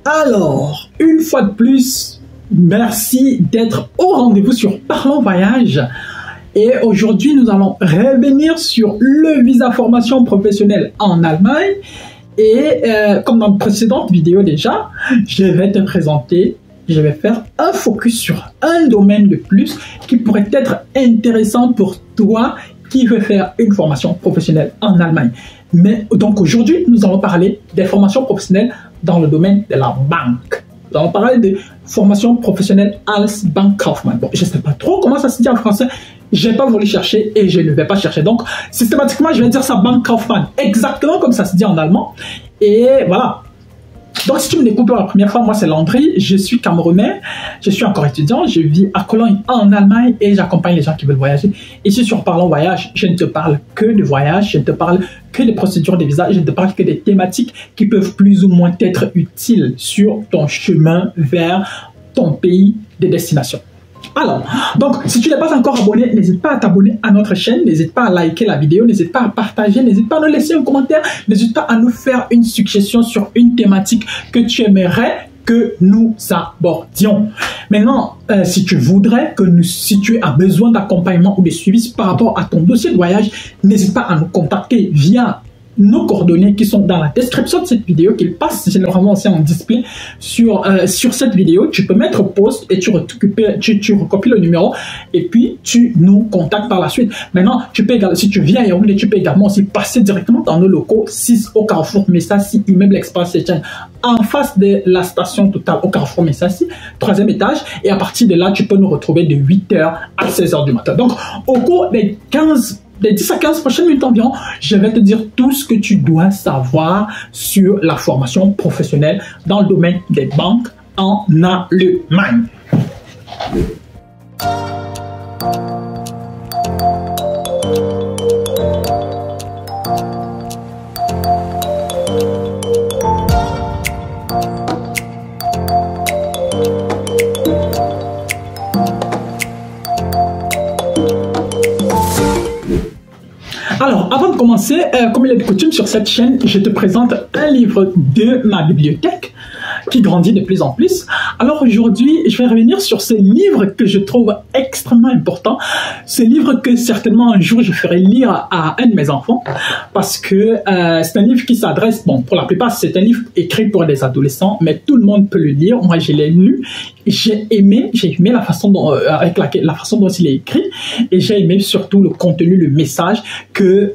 Alors, une fois de plus, merci d'être au rendez-vous sur Parlons Voyage. Et aujourd'hui, nous allons revenir sur le visa formation professionnelle en Allemagne. Et comme dans de précédentes vidéos déjà, je vais te présenter, je vais faire un focus sur un domaine de plus qui pourrait être intéressant pour toi qui veut faire une formation professionnelle en Allemagne. Mais donc aujourd'hui, nous allons parler des formations professionnelles dans le domaine de la banque. Nous allons parler de formation professionnelle als Bankkaufmann. Bon, je ne sais pas trop comment ça se dit en français. Je n'ai pas voulu chercher et je ne vais pas chercher. Donc, systématiquement, je vais dire ça Bankkaufmann, exactement comme ça se dit en allemand. Et voilà. Donc, si tu me découvres pour la première fois, moi c'est Landry, je suis Camerounais, je suis encore étudiant, je vis à Cologne en Allemagne et j'accompagne les gens qui veulent voyager. Ici sur Parlons Voyage, je ne te parle que de voyage, je ne te parle que des procédures de visa, je ne te parle que des thématiques qui peuvent plus ou moins être utiles sur ton chemin vers ton pays de destination. Alors, donc, si tu n'es pas encore abonné, n'hésite pas à t'abonner à notre chaîne, n'hésite pas à liker la vidéo, n'hésite pas à partager, n'hésite pas à nous laisser un commentaire, n'hésite pas à nous faire une suggestion sur une thématique que tu aimerais que nous abordions. Maintenant, si tu voudrais si tu as besoin d'accompagnement ou de suivi par rapport à ton dossier de voyage, n'hésite pas à nous contacter via nos coordonnées qui sont dans la description de cette vidéo, qui passent généralement aussi en display sur cette vidéo. Tu peux mettre pause et tu recopies le numéro et puis tu nous contactes par la suite. Maintenant, tu peux également, si tu viens à Yaoundé, tu peux également aussi passer directement dans nos locaux 6 au Carrefour Messassi, immeuble Express Etienne, en face de la station Total au Carrefour Messassi, 3e étage. Et à partir de là, tu peux nous retrouver de 8h à 16h du matin. Donc, au cours des 10 à 15 prochaines minutes environ, je vais te dire tout ce que tu dois savoir sur la formation professionnelle dans le domaine des banques en Allemagne. Alors, avant de commencer, comme il est de coutume sur cette chaîne, je te présente un livre de ma bibliothèque qui grandit de plus en plus. Alors aujourd'hui, je vais revenir sur ce livre que je trouve extrêmement important. Ce livre que certainement un jour je ferai lire à un de mes enfants parce que c'est un livre qui s'adresse, bon, pour la plupart c'est un livre écrit pour des adolescents, mais tout le monde peut le lire. Moi je l'ai lu, j'ai aimé la façon dont, la façon dont il est écrit et j'ai aimé surtout le contenu, le message que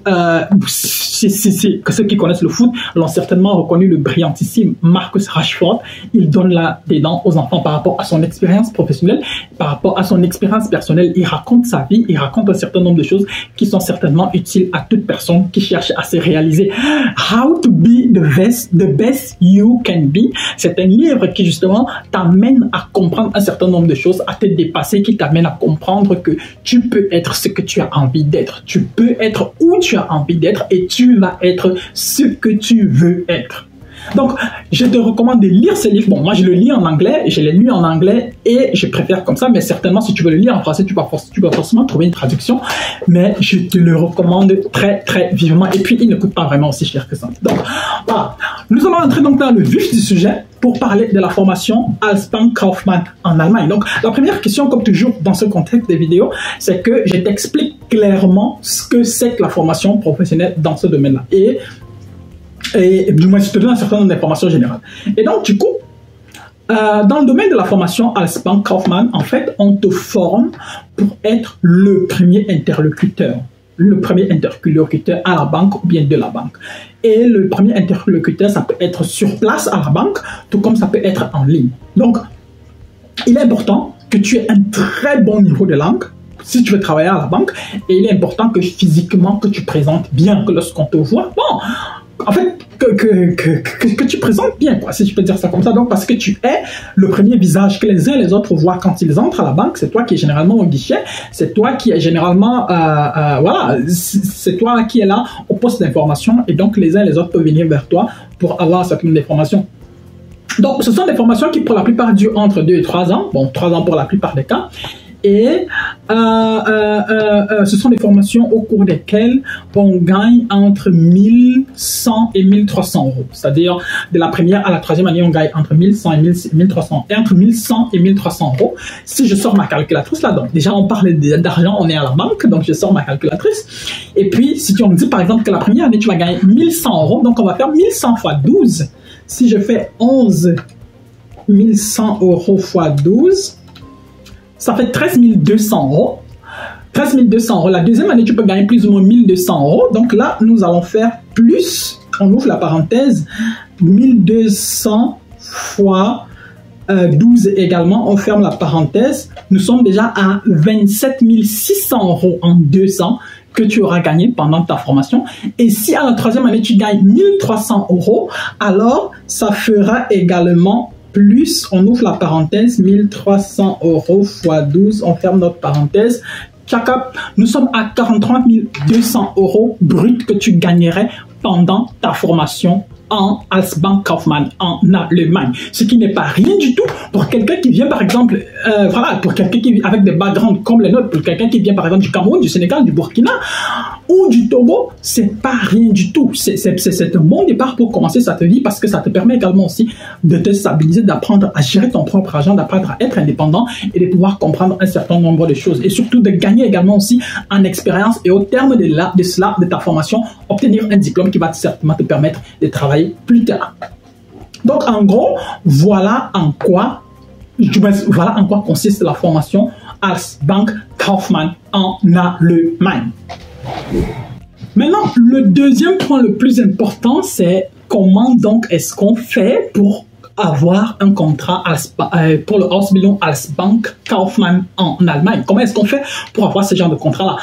ceux qui connaissent le foot l'ont certainement reconnu, le brillantissime Marcus Rashford. Il donne là-dedans aux enfants par rapport à son expérience professionnelle, par rapport à son expérience personnelle. Il raconte sa vie, il raconte un certain nombre de choses qui sont certainement utiles à toute personne qui cherche à se réaliser. How to be the best you can be. C'est un livre qui justement t'amène à comprendre un certain nombre de choses, à te dépasser, qui t'amène à comprendre que tu peux être ce que tu as envie d'être. Tu peux être où tu as envie d'être et tu vas être ce que tu veux être. Donc, je te recommande de lire ce livre. Bon, moi, je le lis en anglais, je l'ai lu en anglais et je préfère comme ça, mais certainement, si tu veux le lire en français, tu vas forcément trouver une traduction, mais je te le recommande très, très vivement. Et puis, il ne coûte pas vraiment aussi cher que ça. Donc, voilà. Nous allons entrer donc dans le vif du sujet pour parler de la formation als Bankkaufmann en Allemagne. Donc, la première question, comme toujours dans ce contexte des vidéos, c'est que je t'explique clairement ce que c'est que la formation professionnelle dans ce domaine-là. Et du moins, je te donne un certain nombre d'informations générales. Et donc, du coup, dans le domaine de la formation als Bankkaufmann, en fait, on te forme pour être le premier interlocuteur. Le premier interlocuteur à la banque ou bien de la banque. Et le premier interlocuteur, ça peut être sur place à la banque, tout comme ça peut être en ligne. Donc, il est important que tu aies un très bon niveau de langue si tu veux travailler à la banque. Et il est important que physiquement, que tu présentes bien, que lorsqu'on te voit, bon, en fait, que tu présentes bien, quoi, si je peux dire ça comme ça. Donc, parce que tu es le premier visage que les uns et les autres voient quand ils entrent à la banque. C'est toi qui es généralement au guichet. C'est toi qui est généralement, voilà, c'est toi qui est là au poste d'information. Et donc, les uns et les autres peuvent venir vers toi pour avoir certaines informations. Donc, ce sont des formations qui, pour la plupart, durent entre 2 et 3 ans. Bon, 3 ans pour la plupart des cas. Et ce sont des formations au cours desquelles on gagne entre 1100 et 1300 euros. C'est-à-dire, de la première à la troisième année, on gagne entre 1100 et 1300. Et entre 1100 et 1300 euros, si je sors ma calculatrice là, donc déjà on parle d'argent, on est à la banque, donc je sors ma calculatrice. Et puis, si on me dit par exemple que la première année, tu vas gagner 1100 euros, donc on va faire 1100 fois 12. Si je fais 11 1100 euros fois 12, ça fait 13 200 euros. 13 200 euros. La deuxième année, tu peux gagner plus ou moins 1200 euros. Donc là, nous allons faire plus, on ouvre la parenthèse, 1200 fois 12 également, on ferme la parenthèse. Nous sommes déjà à 27 600 euros en 2 ans que tu auras gagné pendant ta formation. Et si à la troisième année, tu gagnes 1300 euros, alors ça fera également plus, on ouvre la parenthèse, 1300 euros fois 12, on ferme notre parenthèse. Nous sommes à 43 200 euros bruts que tu gagnerais pendant ta formation en Halsbank Kaufmann en Allemagne. Ce qui n'est pas rien du tout pour quelqu'un qui vient par exemple, voilà, pour quelqu'un qui vit avec des backgrounds comme les nôtres, pour quelqu'un qui vient par exemple du Cameroun, du Sénégal, du Burkina ou du Togo, c'est pas rien du tout. C'est un bon départ pour commencer cette vie parce que ça te permet également aussi de te stabiliser, d'apprendre à gérer ton propre argent, d'apprendre à être indépendant et de pouvoir comprendre un certain nombre de choses et surtout de gagner également aussi en expérience et au terme de ta formation, obtenir un diplôme qui va certainement te permettre de travailler plus tard. Donc en gros, voilà en quoi consiste la formation Halsbank Kaufmann en Allemagne. Maintenant, le deuxième point le plus important, c'est comment donc est-ce qu'on fait pour avoir un contrat pour le Ausbildung Halsbank Kaufmann en Allemagne. Comment est-ce qu'on fait pour avoir ce genre de contrat-là?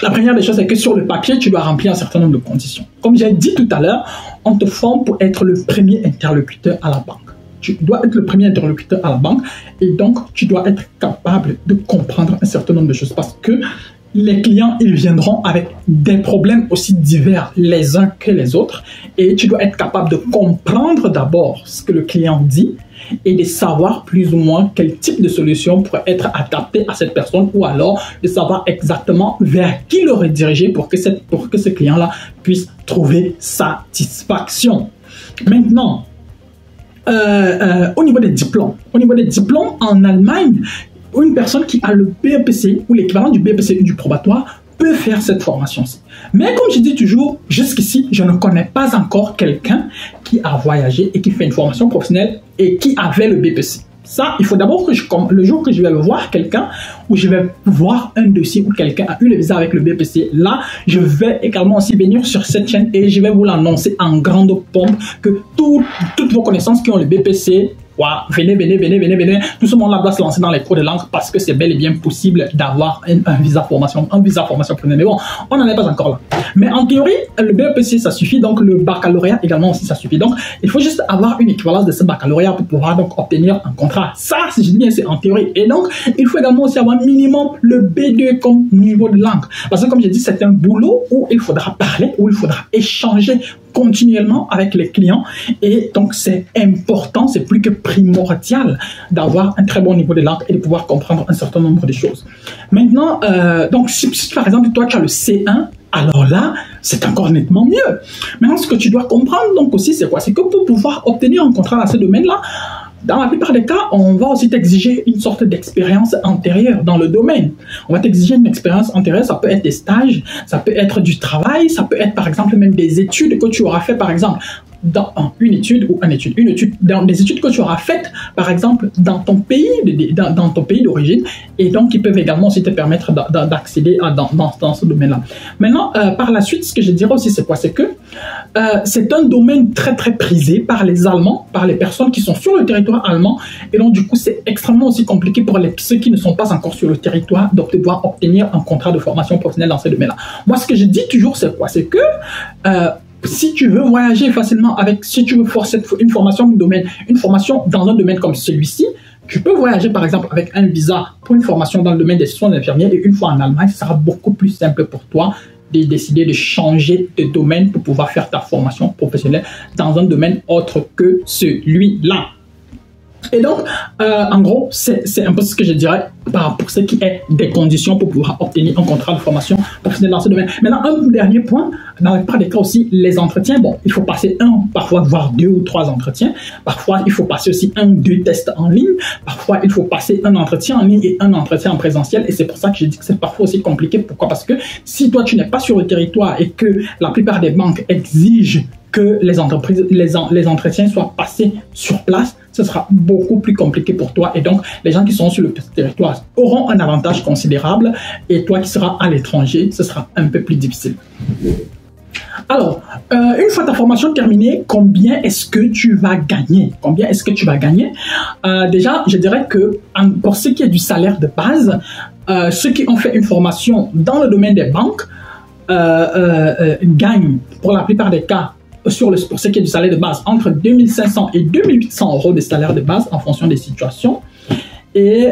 La première des choses, c'est que sur le papier, tu dois remplir un certain nombre de conditions. Comme j'ai dit tout à l'heure, on te forme pour être le premier interlocuteur à la banque. Tu dois être le premier interlocuteur à la banque et donc tu dois être capable de comprendre un certain nombre de choses parce que les clients, ils viendront avec des problèmes aussi divers les uns que les autres et tu dois être capable de comprendre d'abord ce que le client dit et de savoir plus ou moins quel type de solution pourrait être adaptée à cette personne ou alors de savoir exactement vers qui le rediriger pour que ce client-là puisse trouver satisfaction. Maintenant, au niveau des diplômes en Allemagne, une personne qui a le BEPC ou l'équivalent du BEPC ou du probatoire peut faire cette formation-ci. Mais comme je dis toujours, jusqu'ici, je ne connais pas encore quelqu'un qui a voyagé et qui fait une formation professionnelle et qui avait le BEPC. Ça, il faut d'abord que le jour que je vais voir quelqu'un ou je vais voir un dossier où quelqu'un a eu le visa avec le BEPC, là, je vais également aussi venir sur cette chaîne et je vais vous l'annoncer en grande pompe que toutes vos connaissances qui ont le BEPC, venez. Tout ce monde-là doit se lancer dans les cours de langue parce que c'est bel et bien possible d'avoir un visa formation professionnelle. Mais bon, on n'en est pas encore là. Mais en théorie, le BEPC, ça suffit. Donc, le baccalauréat également aussi, ça suffit. Donc, il faut juste avoir une équivalence de ce baccalauréat pour pouvoir donc obtenir un contrat. Ça, si je dis bien, c'est en théorie. Et donc, il faut également aussi avoir minimum le B2 comme niveau de langue. Parce que comme j'ai dit, c'est un boulot où il faudra parler, où il faudra échanger continuellement avec les clients et donc c'est important, c'est plus que primordial d'avoir un très bon niveau de langue et de pouvoir comprendre un certain nombre de choses. Maintenant, donc si par exemple toi tu as le C1, alors là c'est encore nettement mieux. Maintenant ce que tu dois comprendre donc aussi c'est quoi? C'est que pour pouvoir obtenir un contrat dans ce domaine-là, dans la plupart des cas, on va aussi t'exiger une sorte d'expérience antérieure dans le domaine. On va t'exiger une expérience antérieure, ça peut être des stages, ça peut être du travail, ça peut être par exemple même des études que tu auras fait par exemple dans une étude dans des études que tu auras faites par exemple dans ton pays d'origine et donc qui peuvent également aussi te permettre d'accéder dans ce domaine-là. Maintenant, par la suite, ce que je dirais aussi c'est quoi? C'est que c'est un domaine très très prisé par les Allemands, par les personnes qui sont sur le territoire allemand et donc du coup c'est extrêmement aussi compliqué pour ceux qui ne sont pas encore sur le territoire de pouvoir obtenir un contrat de formation professionnelle dans ce domaine-là. Moi ce que je dis toujours c'est quoi? C'est que si tu veux voyager facilement si tu veux forcer une formation dans un domaine comme celui-ci, tu peux voyager par exemple avec un visa pour une formation dans le domaine des soins infirmiers et une fois en Allemagne, ce sera beaucoup plus simple pour toi de décider de changer de domaine pour pouvoir faire ta formation professionnelle dans un domaine autre que celui-là. Et donc, en gros, c'est un peu ce que je dirais pour ce qui est des conditions pour pouvoir obtenir un contrat de formation professionnelle dans ce domaine. Maintenant, un dernier point, dans la plupart des cas aussi, les entretiens, bon, il faut passer parfois voire 2 ou 3 entretiens. Parfois, il faut passer aussi 1 ou 2 tests en ligne. Parfois, il faut passer un entretien en ligne et un entretien en présentiel. Et c'est pour ça que je dis que c'est parfois aussi compliqué. Pourquoi? Parce que si toi, tu n'es pas sur le territoire et que la plupart des banques exigent que les entretiens soient passés sur place, ce sera beaucoup plus compliqué pour toi. Et donc, les gens qui sont sur le territoire auront un avantage considérable et toi qui seras à l'étranger, ce sera un peu plus difficile. Alors, une fois ta formation terminée, combien est-ce que tu vas gagner? Combien est-ce que tu vas gagner? Déjà, je dirais que pour ce qui est du salaire de base, ceux qui ont fait une formation dans le domaine des banques gagnent, pour la plupart des cas, pour ce qui est du salaire de base, entre 2500 et 2800 € de salaire de base en fonction des situations. Et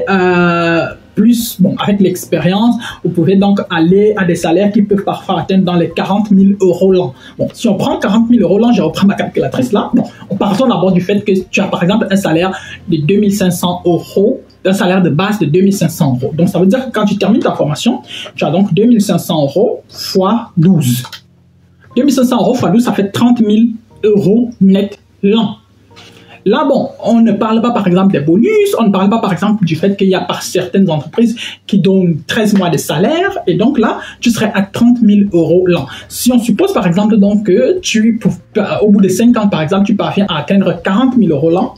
plus, bon, avec l'expérience, vous pouvez donc aller à des salaires qui peuvent parfois atteindre dans les 40 000 € l'an. Bon, si on prend 40 000 € l'an, je reprends ma calculatrice là. Bon, partons d'abord du fait que tu as par exemple un salaire de 2500 €, un salaire de base de 2500 €. Donc ça veut dire que quand tu termines ta formation, tu as donc 2500 € fois 12. 2500 € fois 12, ça fait 30 000 € net l'an. Là, bon, on ne parle pas par exemple des bonus, on ne parle pas par exemple du fait qu'il y a par certaines entreprises qui donnent 13 mois de salaire, et donc là, tu serais à 30 000 € l'an. Si on suppose par exemple donc que au bout de 5 ans par exemple, tu parviens à atteindre 40 000 € l'an,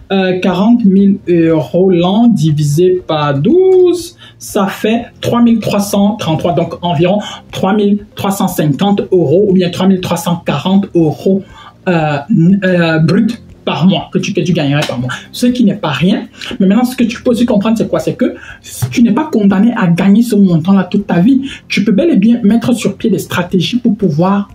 40 000 € l'an divisé par 12, ça fait 3333, donc environ 3350 € ou bien 3340 € brut par mois que tu gagnerais par mois. Ce qui n'est pas rien. Mais maintenant, ce que tu peux aussi comprendre, c'est quoi? C'est que tu n'es pas condamné à gagner ce montant-là toute ta vie. Tu peux bel et bien mettre sur pied des stratégies pour pouvoir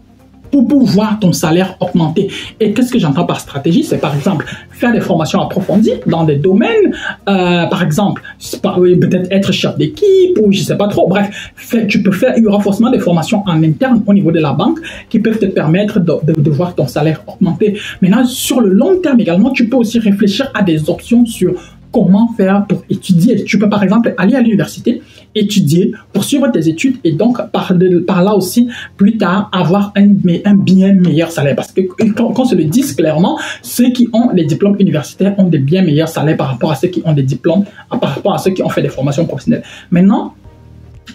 ton salaire augmenter. Et qu'est-ce que j'entends par stratégie? C'est par exemple faire des formations approfondies dans des domaines, par exemple, peut-être être chef d'équipe ou je sais pas trop. Bref, il y aura forcément des formations en interne au niveau de la banque qui peuvent te permettre de voir ton salaire augmenter. Maintenant, sur le long terme également, tu peux aussi réfléchir à des options sur comment faire pour étudier. Tu peux par exemple aller à l'université, étudier, poursuivre tes études et donc par là aussi, plus tard, avoir un bien meilleur salaire. Parce que qu'on se le dise clairement, ceux qui ont les diplômes universitaires ont des bien meilleurs salaires par rapport à ceux qui ont des diplômes, par rapport à ceux qui ont fait des formations professionnelles. Maintenant,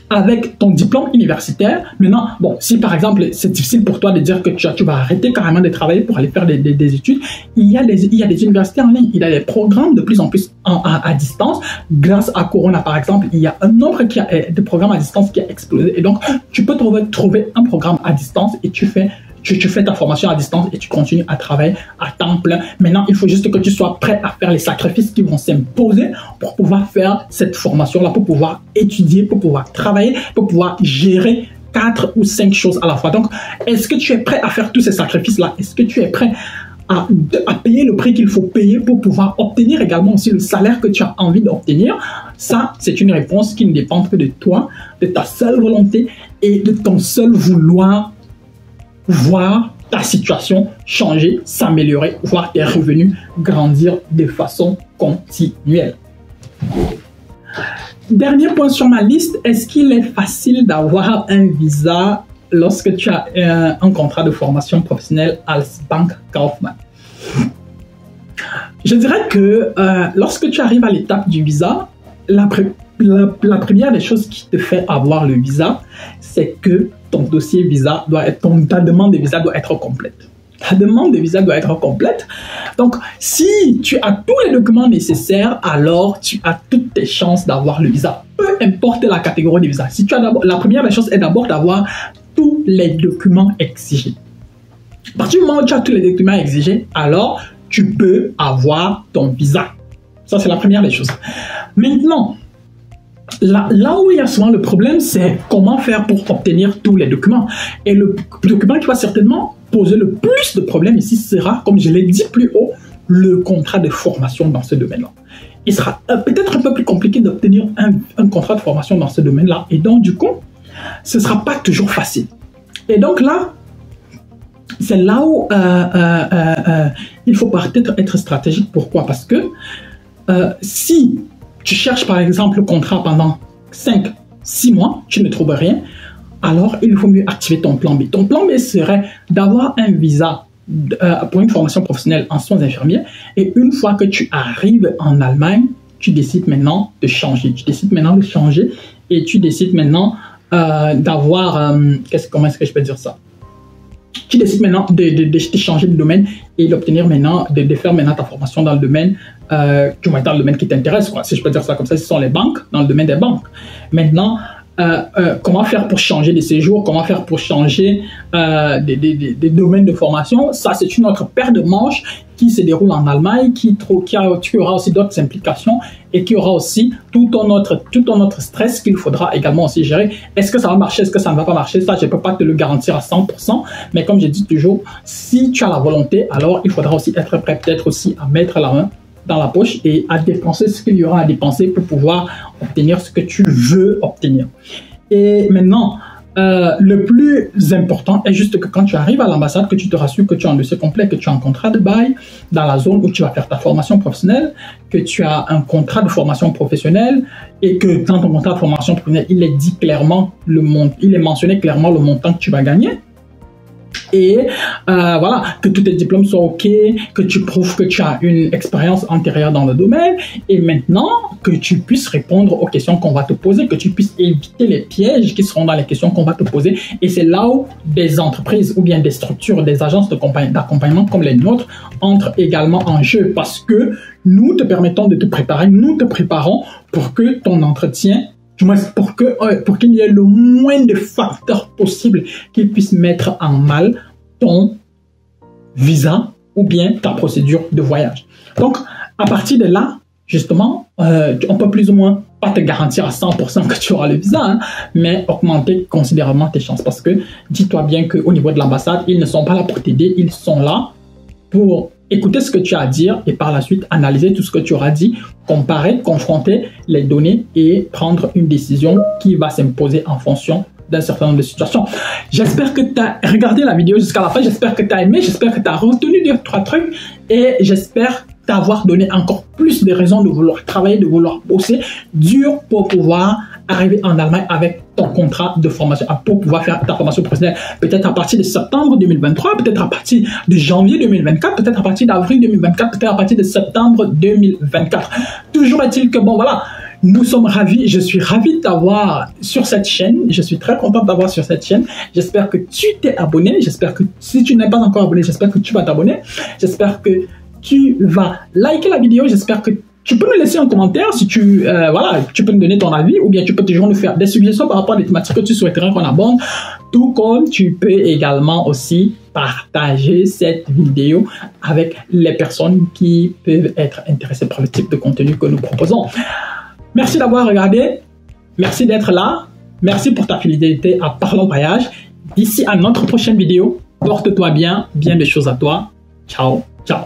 avec ton diplôme universitaire, maintenant, bon, si par exemple c'est difficile pour toi de dire que tu vas arrêter carrément de travailler pour aller faire des études, il y a des universités en ligne, il y a des programmes de plus en plus à distance. Grâce à Corona par exemple, il y a un nombre de programmes à distance qui a explosé. Et donc, tu peux trouver un programme à distance et tu fais ta formation à distance et tu continues à travailler à temps plein. Maintenant, il faut juste que tu sois prêt à faire les sacrifices qui vont s'imposer pour pouvoir faire cette formation-là, pour pouvoir étudier, pour pouvoir travailler, pour pouvoir gérer 4 ou 5 choses à la fois. Donc, est-ce que tu es prêt à faire tous ces sacrifices-là? Est-ce que tu es prêt à payer le prix qu'il faut payer pour pouvoir obtenir également aussi le salaire que tu as envie d'obtenir? Ça, c'est une réponse qui ne dépend que de toi, de ta seule volonté et de ton seul vouloir voir ta situation changer, s'améliorer, voir tes revenus grandir de façon continuelle. Dernier point sur ma liste, est-ce qu'il est facile d'avoir un visa lorsque tu as un contrat de formation professionnelle als Bankkaufmann? Je dirais que lorsque tu arrives à l'étape du visa, la première des choses qui te fait avoir le visa, c'est que ton dossier visa ta demande de visa doit être complète. Ta demande de visa doit être complète. Donc, si tu as tous les documents nécessaires, alors tu as toutes tes chances d'avoir le visa. Peu importe la catégorie de visa. La première des choses est d'abord d'avoir tous les documents exigés. À partir du moment où tu as tous les documents exigés, alors tu peux avoir ton visa. Ça, c'est la première des choses. Maintenant, là où il y a souvent le problème, c'est comment faire pour obtenir tous les documents. Et le document qui va certainement poser le plus de problèmes ici sera, comme je l'ai dit plus haut, le contrat de formation dans ce domaine-là. Il sera peut-être un peu plus compliqué d'obtenir un contrat de formation dans ce domaine-là. Et donc, du coup, ce ne sera pas toujours facile. Et donc là, c'est là où il faut peut-être être stratégique. Pourquoi? Parce que si tu cherches par exemple le contrat pendant 5-6 mois, tu ne trouves rien, alors il faut mieux activer ton plan B. Ton plan B serait d'avoir un visa pour une formation professionnelle en soins infirmiers, et une fois que tu arrives en Allemagne, tu décides maintenant de changer. Tu décides maintenant de changer et tu décides maintenant d'avoir... comment est-ce que je peux dire ça? Tu décides maintenant de changer de domaine et d'obtenir maintenant, de faire maintenant ta formation dans le domaine, dans le domaine qui t'intéresse, quoi. Si je peux dire ça comme ça, ce sont les banques, dans le domaine des banques. Maintenant, comment faire pour changer de séjour, comment faire pour changer des domaines de formation, ça c'est une autre paire de manches qui se déroule en Allemagne, qui aura aussi d'autres implications et qui aura aussi tout un autre stress qu'il faudra également aussi gérer. Est-ce que ça va marcher, est-ce que ça ne va pas marcher? Ça, je ne peux pas te le garantir à 100%, mais comme je dis toujours, si tu as la volonté, alors il faudra aussi être prêt peut-être aussi à mettre la main dans la poche et à dépenser ce qu'il y aura à dépenser pour pouvoir obtenir ce que tu veux obtenir. Et maintenant, le plus important est juste que quand tu arrives à l'ambassade, que tu te rassures que tu as un dossier complet, que tu as un contrat de bail dans la zone où tu vas faire ta formation professionnelle, que tu as un contrat de formation professionnelle et que dans ton contrat de formation professionnelle, il est dit clairement il est mentionné clairement le montant que tu vas gagner. Et voilà, que tous tes diplômes soient OK, que tu prouves que tu as une expérience antérieure dans le domaine, et maintenant que tu puisses répondre aux questions qu'on va te poser, que tu puisses éviter les pièges qui seront dans les questions qu'on va te poser. Et c'est là où des entreprises ou bien des structures, des agences d'accompagnement comme les nôtres entrent également en jeu, parce que nous te permettons de te préparer, nous te préparons pour que ton entretien, pour qu'il y ait le moins de facteurs possibles qui puissent mettre en mal ton visa ou bien ta procédure de voyage. Donc, à partir de là, justement, on peut plus ou moins pas te garantir à 100% que tu auras le visa, hein, mais augmenter considérablement tes chances, parce que dis-toi bien qu'au niveau de l'ambassade, ils ne sont pas là pour t'aider, ils sont là pour écouter ce que tu as à dire et par la suite analyser tout ce que tu auras dit, comparer, confronter les données et prendre une décision qui va s'imposer en fonction d'un certain nombre de situations. J'espère que tu as regardé la vidéo jusqu'à la fin, j'espère que tu as aimé, j'espère que tu as retenu 2-3 trucs et j'espère t'avoir donné encore plus de raisons de vouloir travailler, de vouloir bosser dur pour pouvoir arriver en Allemagne avec ton contrat de formation, pour pouvoir faire ta formation professionnelle, peut-être à partir de septembre 2023, peut-être à partir de janvier 2024, peut-être à partir d'avril 2024, peut-être à partir de septembre 2024. Toujours est-il que, bon, voilà, nous sommes ravis, je suis ravi de t'avoir sur cette chaîne, je suis très content de t'avoir sur cette chaîne, j'espère que tu t'es abonné, j'espère que si tu n'es pas encore abonné, j'espère que tu vas t'abonner, j'espère que tu vas liker la vidéo, j'espère que tu peux me laisser un commentaire si tu peux me donner ton avis, ou bien tu peux toujours nous faire des suggestions par rapport à des thématiques que tu souhaiterais qu'on aborde, tout comme tu peux également aussi partager cette vidéo avec les personnes qui peuvent être intéressées par le type de contenu que nous proposons. Merci d'avoir regardé, merci d'être là, merci pour ta fidélité à Parlons Voyage. D'ici à notre prochaine vidéo, porte-toi bien, bien des choses à toi. Ciao, ciao.